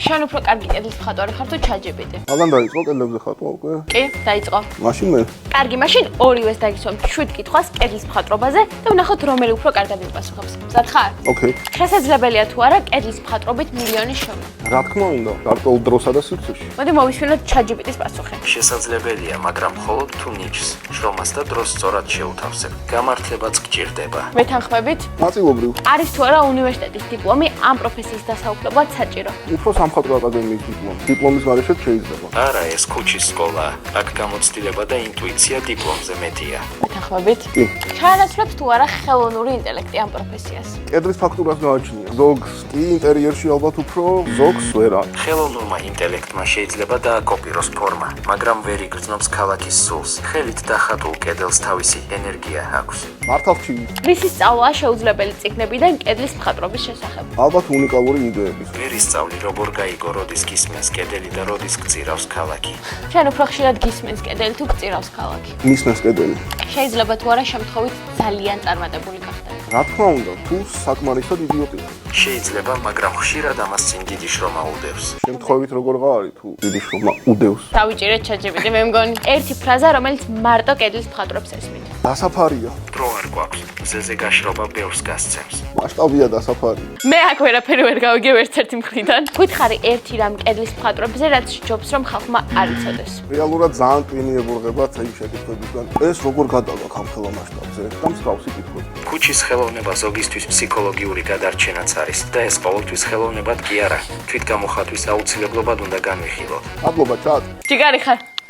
შენ უფრო კარგი კედლის მხატვარი ხარ თუ ChatGPT? მაგან დაიწყო კედლებზე ხატვა უკვე? კი, დაიწყო. მაშინ მე? კარგი, მაშინ ორივეს დაგისვამ 7 კითხვას კედლის მხატვრობაზე და ვნახოთ რომელი უფრო კარგად იმპასუხებს. მზად ხარ? ოკეი. შესაძლებელია თუ არა კედლის მხატვრობით მილიონი შოვნა? რა თქმა უნდა, გარკვეულ დროსა და სივრცეში. მოდი მოვისმინოთ ChatGPT-ს პასუხი. შესაძლებელია, მაგრამ მხოლოდ თუ ნიჭს, შრომას და დროს სწორად შეუთავსებ. გამართლებაც გჭირდება. მეთანხმებით? ნაწილობრივ. არის თუ არა უნივერსიტეტის დიპლომი ამ პროფესიის დასაუფლებლად საჭირო? უფრო სამხატვრო აკადემიის დიპლომი. დიპლომის გარეშე შეიძლება. არა, ეს ქუჩის სკოლა. აქ გამოცდილება და ინტუიცია დიპლომზე მეტია. მეთანხმებით? კი. ჩაანაცვლებთ თუ არა ხელოვნური ინტელექტი ამ პროფესიას? კედლის ფაქტურას გააჩნია. ზოგს კი ინტერიერში ალბათ უფრო, ზოგს ვერა. ხელოვნურმა ინტელექტმა შეიძლება დააკოპიროს ფორმა, მაგრამ ვერ იგრძნობს ქალაქის სულს. ხელით დახატულ კედელს თავისი ენერგია აქვს. მართალ ჩივი. რისი სწავლაა შეუძლებელი წიგნებიდან კედლის მხატვრობის შესახებ? ალბათ უნიკალური იდეების. ვერ ისწავლი, როგორ გაიგო, როდის გისმენს კედელი და როდის გწირავს ქალაქი. შენ უფრო ხშირად გისმენს კედელი თუ გწირავს ქალაქი? მისმენს კედელი. შეიძლება თუ არა შემთხვევით ძალიან წარმატებული გახდე? რა თქმა უნდა, თუ საკმარისად იდიოტია. შეიძლება, მაგრამ ხშირად ამას წინ დიდი შრომა უდევს. შემთხვევით როგორ ღარი თუ დიდი შრომა უდევს. დავიჭირეთ ChatGPT მე მგონი. ერთი ფრაზა, რომელიც მარტო კედლის მხატვრებს ესმით. დასაფარია. დრო არ გვაქვს, მზეზე გაშრობა ბევრს გასცემს. მასშტაბია დასაფარია. მე აქ ვერაფერი ვერ გავიგებ ერთ-ერთი მხრიდან. გვითხარი ერთი რამ კედლის მხატვრებზე, რაც ჯობს რომ ხალხმა არ იცოდეს. რეალურად ძალიან ტვინი ებურღებათ იმ შეკითხვებისგან. ეს როგორ გადავა ხალხელა მასშტაბზე? და მსგავსი კითხვები. ქუჩის ხელოვნება ზოგისთვის ფსიქოლოგიური გადარჩენაც არის და ეს ყოველთვის ხელოვნებად კი არა, თვითგამოხატვის აუცილებლობად უნდა განვიხილოთ. მადლობა, ჩატ. ჯიგარი ხარ?